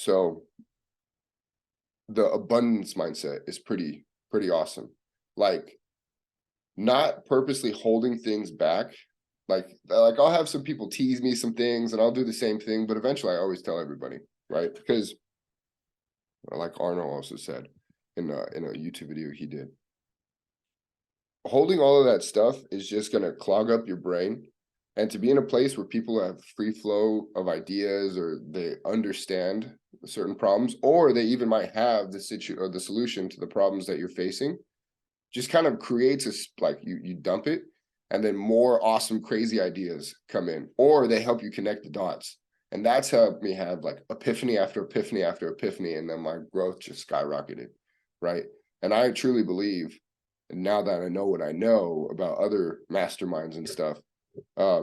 So the abundance mindset is pretty awesome. Like, not purposely holding things back. Like I'll have some people tease me some things and I'll do the same thing, but eventually I always tell everybody, right? Because like Arnold also said in a YouTube video he did, holding all of that stuff is just going to clog up your brain. And to be in a place where people have free flow of ideas, or they understand certain problems, or they even might have the solution to the problems that you're facing, just kind of creates a, like, you dump it, and then more awesome, crazy ideas come in, or they help you connect the dots. And that's helped me have like epiphany after epiphany after epiphany. And then my growth just skyrocketed, right? And I truly believe, and now that I know what I know about other masterminds and stuff, I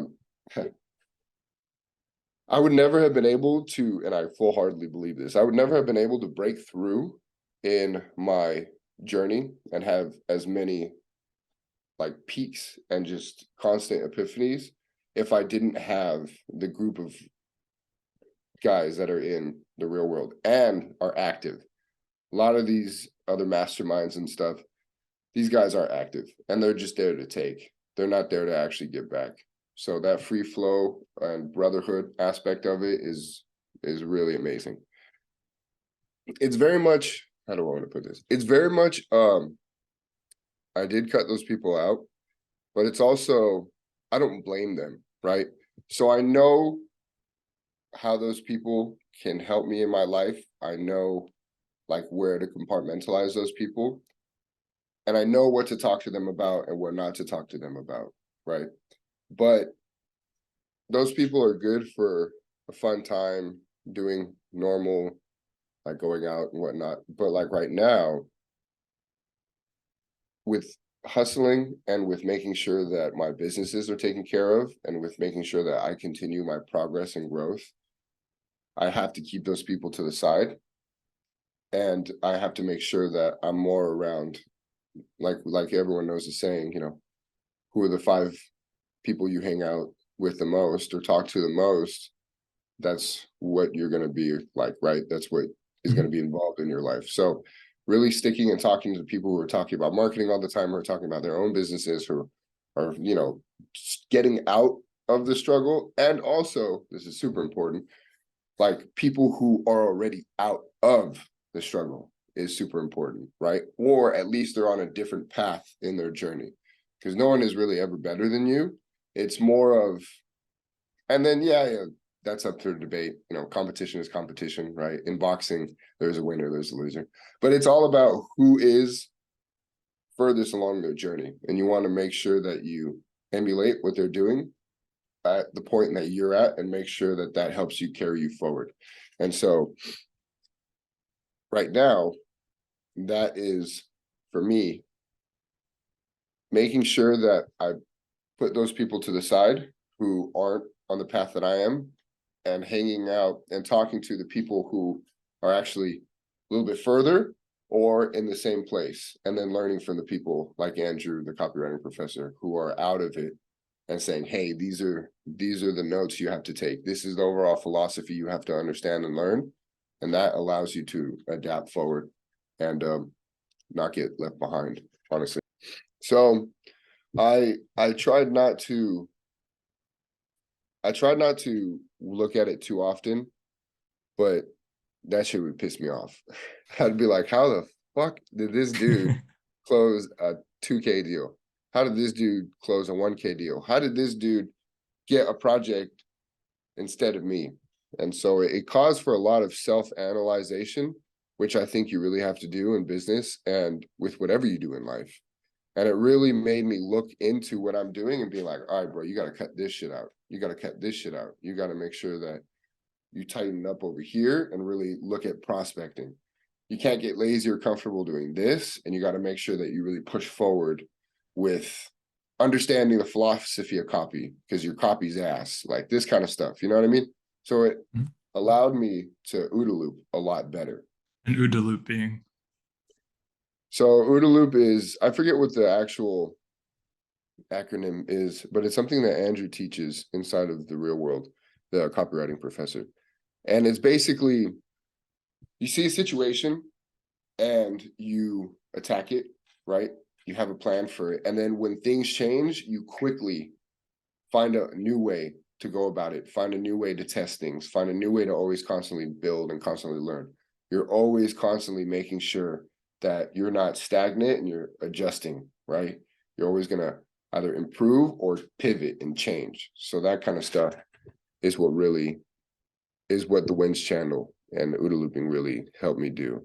would never have been able to, and I full-heartedly believe this, I would never have been able to break through in my journey and have as many like peaks and just constant epiphanies if I didn't have the group of guys that are in the real world and are active. A lot of these other masterminds and stuff, these guys are active and they're just there to take. They're not there to actually give back. So that free flow and brotherhood aspect of it is really amazing. It's very much, how do I want to put this? It's very much, I did cut those people out, but it's also, I don't blame them, right? So I know how those people can help me in my life. I know like where to compartmentalize those people. And I know what to talk to them about and what not to talk to them about, right? But those people are good for a fun time doing normal, like going out and whatnot. But like right now, with hustling and with making sure that my businesses are taken care of and with making sure that I continue my progress and growth, I have to keep those people to the side. And I have to make sure that I'm more around, like everyone knows the saying, you know, who are the 5 people you hang out with the most or talk to the most, that's what you're going to be like, right? That's what is going to be involved in your life. So really sticking and talking to people who are talking about marketing all the time, who are talking about their own businesses, who are, you know, getting out of the struggle. And also, this is super important, like people who are already out of the struggle is super important, right? Or at least they're on a different path in their journey, because no one is really ever better than you. It's more of, and then, yeah, that's up for debate. You know, competition is competition, right? In boxing, there's a winner, there's a loser. But it's all about who is furthest along their journey. And you want to make sure that you emulate what they're doing at the point that you're at and make sure that that helps you carry you forward. And so right now, that is, for me, making sure that I put those people to the side who aren't on the path that I am, and hanging out and talking to the people who are actually a little bit further or in the same place, and then learning from the people like Andrew, the copywriting professor, who are out of it and saying, hey, these are the notes you have to take. This is the overall philosophy you have to understand and learn. And that allows you to adapt forward and not get left behind, honestly. So I tried not to look at it too often, but that shit would piss me off. I'd be like, how the fuck did this dude close a 2K deal? How did this dude close a 1K deal? How did this dude get a project instead of me? And so it caused for a lot of self-analyzation, which I think you really have to do in business and with whatever you do in life. And it really made me look into what I'm doing and be like, all right, bro, you got to cut this shit out. You got to cut this shit out. You got to make sure that you tighten up over here and really look at prospecting. You can't get lazy or comfortable doing this. And you got to make sure that you really push forward with understanding the philosophy of copy, because your copy's ass, like this kind of stuff. You know what I mean? So it allowed me to OODA loop a lot better. An OODA loop being? So OODA loop is, I forget what the actual acronym is, but it's something that Andrew teaches inside of the real world, the copywriting professor. And it's basically You see a situation and you attack it, right? You have a plan for it. And then when things change, you quickly find a new way to go about it, find a new way to test things, find a new way to always constantly build and constantly learn. You're always constantly making sure that you're not stagnant and you're adjusting, right? You're always going to either improve or pivot and change. So that kind of stuff is what the Winds channel and OODA looping really helped me do.